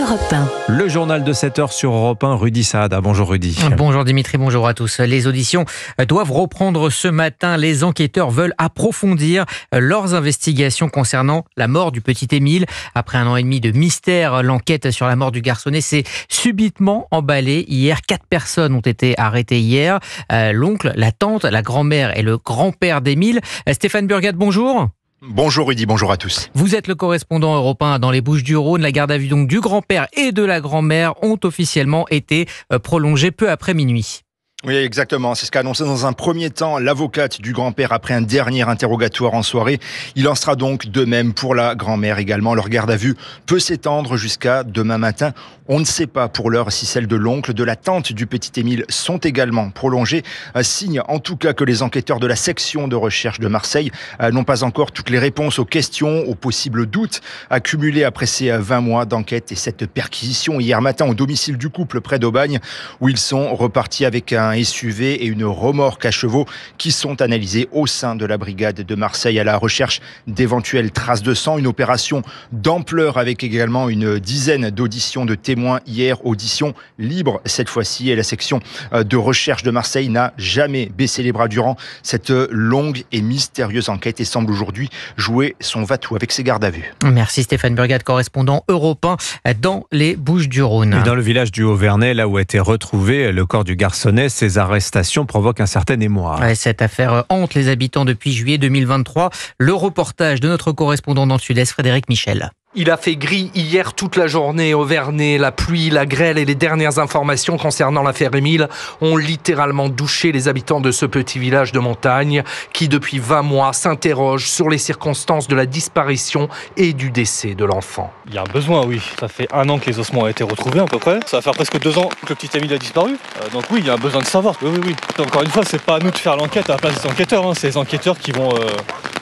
Europe 1. Le journal de 7h sur Europe 1, Rudy Saada. Bonjour Rudy. Bonjour Dimitri, bonjour à tous. Les auditions doivent reprendre ce matin. Les enquêteurs veulent approfondir leurs investigations concernant la mort du petit Émile. Après 1 an et demi de mystère, l'enquête sur la mort du garçonnet s'est subitement emballée. Hier, 4 personnes ont été arrêtées hier. L'oncle, la tante, la grand-mère et le grand-père d'Émile. Stéphane Burgat, bonjour. Bonjour Rudy, bonjour à tous. Vous êtes le correspondant européen dans les Bouches-du-Rhône. La garde à vue donc du grand-père et de la grand-mère ont officiellement été prolongées peu après minuit. Oui, exactement. C'est ce qu'a annoncé dans un premier temps l'avocate du grand-père après un dernier interrogatoire en soirée. Il en sera donc de même pour la grand-mère également. Leur garde à vue peut s'étendre jusqu'à demain matin. On ne sait pas pour l'heure si celles de l'oncle, de la tante du petit Émile sont également prolongées. Signe en tout cas que les enquêteurs de la section de recherche de Marseille n'ont pas encore toutes les réponses aux questions, aux possibles doutes accumulés après ces 20 mois d'enquête et cette perquisition hier matin au domicile du couple près d'Aubagne où ils sont repartis avec un SUV et une remorque à chevaux qui sont analysés au sein de la brigade de Marseille à la recherche d'éventuelles traces de sang. Une opération d'ampleur avec également une dizaine d'auditions de témoins hier, audition libre cette fois-ci, et la section de recherche de Marseille n'a jamais baissé les bras durant cette longue et mystérieuse enquête et semble aujourd'hui jouer son va-tout avec ses gardes à vue. Merci Stéphane Burgat, correspondant européen dans les Bouches-du-Rhône. Et dans le village du Haut-Vernay, là où a été retrouvé le corps du garçonnet, ces arrestations provoquent un certain émoi. Cette affaire hante les habitants depuis juillet 2023. Le reportage de notre correspondant dans le Sud-Est, Frédéric Michel. Il a fait gris hier toute la journée au Vernet. La pluie, la grêle et les dernières informations concernant l'affaire Émile ont littéralement douché les habitants de ce petit village de montagne qui, depuis 20 mois, s'interrogent sur les circonstances de la disparition et du décès de l'enfant. Il y a un besoin, oui. Ça fait 1 an que les ossements ont été retrouvés à peu près. Ça va faire presque 2 ans que le petit Émile a disparu. Donc oui, il y a un besoin de savoir. Oui. Encore une fois, c'est pas à nous de faire l'enquête à la place des enquêteurs. C'est les enquêteurs qui vont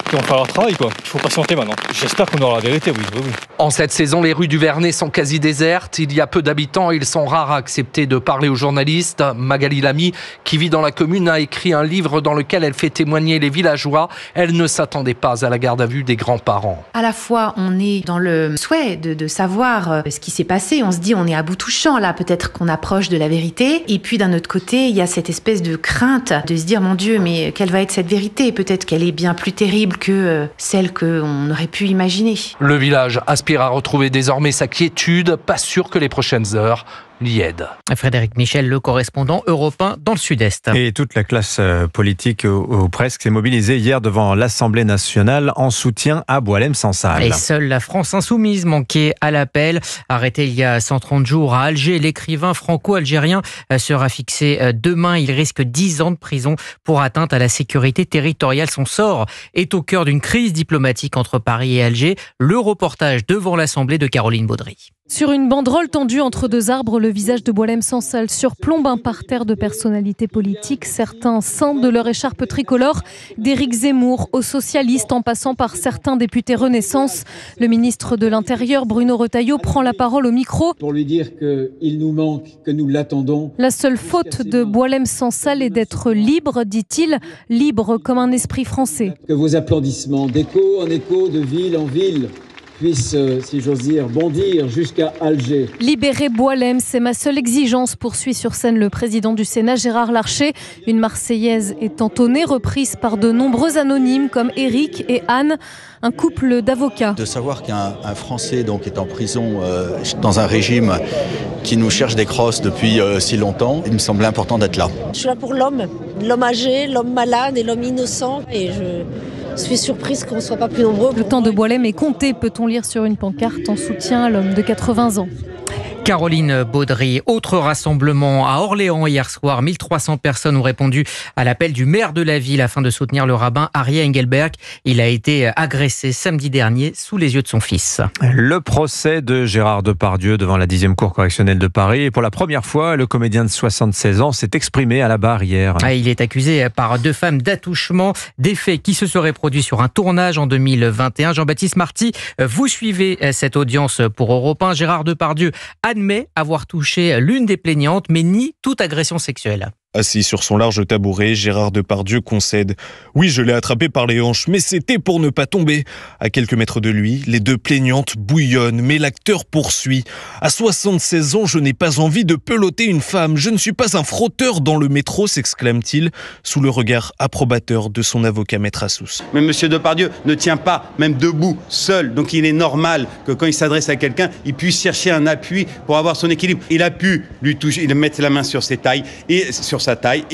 faire leur travail, quoi. Il faut patienter maintenant. J'espère qu'on aura la vérité, oui. En cette saison, les rues du Vernet sont quasi désertes. Il y a peu d'habitants et ils sont rares à accepter de parler aux journalistes. Magali Lamy, qui vit dans la commune, a écrit un livre dans lequel elle fait témoigner les villageois. Elle ne s'attendait pas à la garde à vue des grands-parents. À la fois, on est dans le souhait de savoir ce qui s'est passé. On se dit, on est à bout touchant là, peut-être qu'on approche de la vérité. Et puis d'un autre côté, il y a cette espèce de crainte de se dire, mon Dieu, mais quelle va être cette vérité ? Peut-être qu'elle est bien plus terrible que celle qu'on aurait pu imaginer. Le village aspire à retrouver désormais sa quiétude, pas sûr que les prochaines heures l'y aident. Frédéric Michel, le correspondant européen dans le Sud-Est. Et toute la classe politique, ou presque, s'est mobilisée hier devant l'Assemblée nationale en soutien à Boualem Sansal. Et seule la France insoumise manquait à l'appel. Arrêté il y a 130 jours à Alger, l'écrivain franco-algérien sera fixé demain. Il risque 10 ans de prison pour atteinte à la sécurité territoriale. Son sort est au cœur d'une crise diplomatique entre Paris et Alger. Le reportage devant l'Assemblée de Caroline Baudry. Sur une banderole tendue entre 2 arbres, le visage de Boualem Sansal surplombe un parterre de personnalités politiques. Certains scindent de leur écharpe tricolore, d'Éric Zemmour aux socialistes en passant par certains députés Renaissance. Le ministre de l'Intérieur, Bruno Retailleau, prend la parole au micro. Pour lui dire qu'il nous manque, que nous l'attendons. La seule faute de Boualem Sansal est d'être libre, dit-il, libre comme un esprit français. Que vos applaudissements d'écho en écho, de ville en ville, puisse, si j'ose dire, bondir jusqu'à Alger. Libérer Boualem, c'est ma seule exigence, poursuit sur scène le président du Sénat, Gérard Larcher. Une Marseillaise est entonnée, reprise par de nombreux anonymes comme Eric et Anne, un couple d'avocats. De savoir qu'un Français donc, est en prison dans un régime qui nous cherche des crosses depuis si longtemps, il me semblait important d'être là. Je suis là pour l'homme âgé, l'homme malade et l'homme innocent, et je suis surprise qu'on ne soit pas plus nombreux. Le temps de Boualem est compté, peut-on lire sur une pancarte en soutien à l'homme de 80 ans. Caroline Baudry. Autre rassemblement à Orléans hier soir. 1300 personnes ont répondu à l'appel du maire de la ville afin de soutenir le rabbin Aryeh Engelberg. Il a été agressé samedi dernier sous les yeux de son fils. Le procès de Gérard Depardieu devant la 10e cour correctionnelle de Paris. Et pour la première fois, le comédien de 76 ans s'est exprimé à la barre hier. Il est accusé par 2 femmes d'attouchement, des faits qui se seraient produits sur un tournage en 2021. Jean-Baptiste Marty, vous suivez cette audience pour Europe 1. Gérard Depardieu admet avoir touché l'une des plaignantes, mais nie toute agression sexuelle. Assis sur son large tabouret, Gérard Depardieu concède. Oui, je l'ai attrapé par les hanches, mais c'était pour ne pas tomber. À quelques mètres de lui, les deux plaignantes bouillonnent, mais l'acteur poursuit. À 76 ans, je n'ai pas envie de peloter une femme. Je ne suis pas un frotteur dans le métro, s'exclame-t-il, sous le regard approbateur de son avocat Maître Assous. Mais monsieur Depardieu ne tient pas, même debout, seul. Donc il est normal que quand il s'adresse à quelqu'un, il puisse chercher un appui pour avoir son équilibre. Il a pu lui toucher, il mettre la main sur sa taille, et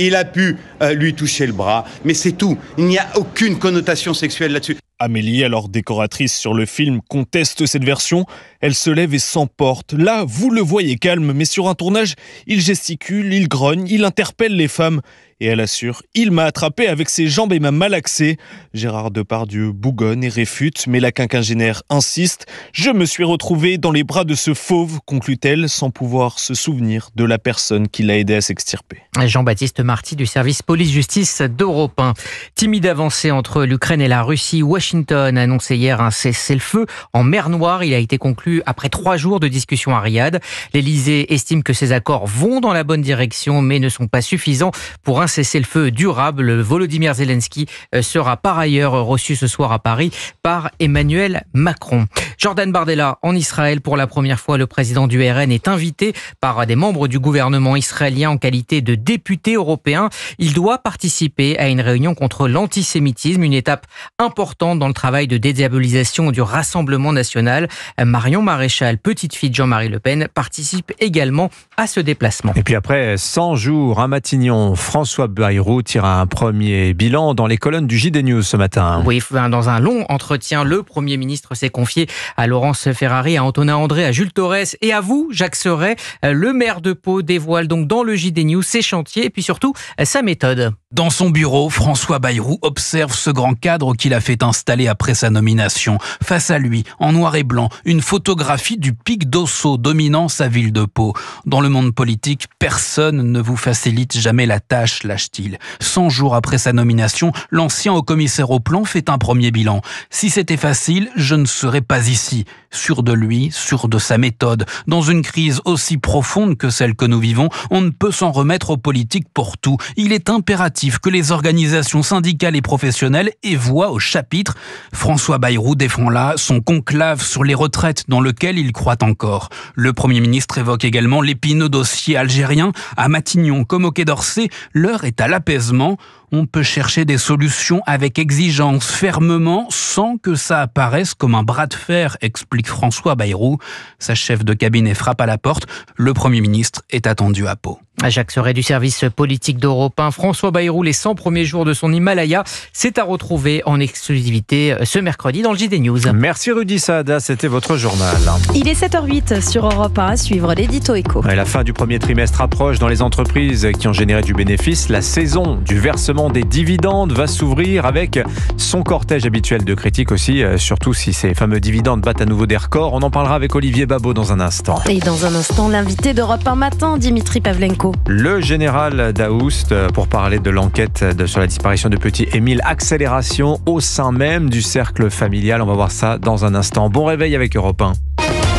il a pu lui toucher le bras, mais c'est tout. Il n'y a aucune connotation sexuelle là-dessus. Amélie, alors décoratrice sur le film, conteste cette version. Elle se lève et s'emporte. Là, vous le voyez calme, mais sur un tournage, il gesticule, il grogne, il interpelle les femmes. Et elle assure, il m'a attrapé avec ses jambes et m'a malaxé. Gérard Depardieu bougonne et réfute, mais la quinquagénaire insiste. Je me suis retrouvée dans les bras de ce fauve, conclut-elle, sans pouvoir se souvenir de la personne qui l'a aidé à s'extirper. Jean-Baptiste Marty du service police-justice d'Europe 1. Timide avancée entre l'Ukraine et la Russie, Washington a annoncé hier un cessez-le-feu en mer Noire. Il a été conclu après 3 jours de discussions à Riyad. L'Elysée estime que ces accords vont dans la bonne direction, mais ne sont pas suffisants pour un cessez-le-feu durable. Volodymyr Zelensky sera par ailleurs reçu ce soir à Paris par Emmanuel Macron. Jordan Bardella en Israël. Pour la première fois, le président du RN est invité par des membres du gouvernement israélien en qualité de député européen. Il doit participer à une réunion contre l'antisémitisme, une étape importante dans le travail de dédiabolisation du Rassemblement national. Marion Maréchal, petite fille de Jean-Marie Le Pen, participe également à ce déplacement. Et puis après 100 jours à Matignon, François Bayrou tire un premier bilan dans les colonnes du JD News ce matin. Oui, dans un long entretien, le Premier ministre s'est confié à Laurence Ferrari, à Antonin André, à Jules Torres et à vous, Jacques Serret. Le maire de Pau dévoile donc dans le JD News ses chantiers et puis surtout sa méthode. Dans son bureau, François Bayrou observe ce grand cadre qu'il a fait installer après sa nomination. Face à lui, en noir et blanc, une photographie du pic d'Ossau dominant sa ville de Pau. Dans le monde politique, personne ne vous facilite jamais la tâche, lâche-t-il. 100 jours après sa nomination, l'ancien haut-commissaire au plan fait un premier bilan. Si c'était facile, je ne serais pas ici. Sûr de lui, sûr de sa méthode. Dans une crise aussi profonde que celle que nous vivons, on ne peut s'en remettre aux politiques pour tout. Il est impératif que les organisations syndicales et professionnelles aient voix au chapitre. François Bayrou défend là son conclave sur les retraites dans lequel il croit encore. Le Premier ministre évoque également l'épineux dossier algérien. À Matignon comme au Quai d'Orsay, l'heure est à l'apaisement. On peut chercher des solutions avec exigence, fermement, sans que ça apparaisse comme un bras de fer, explique François Bayrou. Sa chef de cabinet frappe à la porte. Le Premier ministre est attendu à Pau. Jacques Serret du service politique d'Europe 1. François Bayrou, les 100 premiers jours de son Himalaya, c'est à retrouver en exclusivité ce mercredi dans le JD News. Merci Rudy Saada, c'était votre journal. Il est 7h08 sur Europe 1, à suivre l'édito éco. La fin du premier trimestre approche dans les entreprises qui ont généré du bénéfice. La saison du versement des dividendes va s'ouvrir avec son cortège habituel de critiques aussi, surtout si ces fameux dividendes battent à nouveau des records. On en parlera avec Olivier Babot dans un instant. Et dans un instant, l'invité d'Europe 1 matin, Dimitri Pavlenko. Le général Daoust pour parler de l'enquête sur la disparition de petit Émile. Accélération au sein même du cercle familial. On va voir ça dans un instant. Bon réveil avec Europe 1.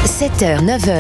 7h, 9h.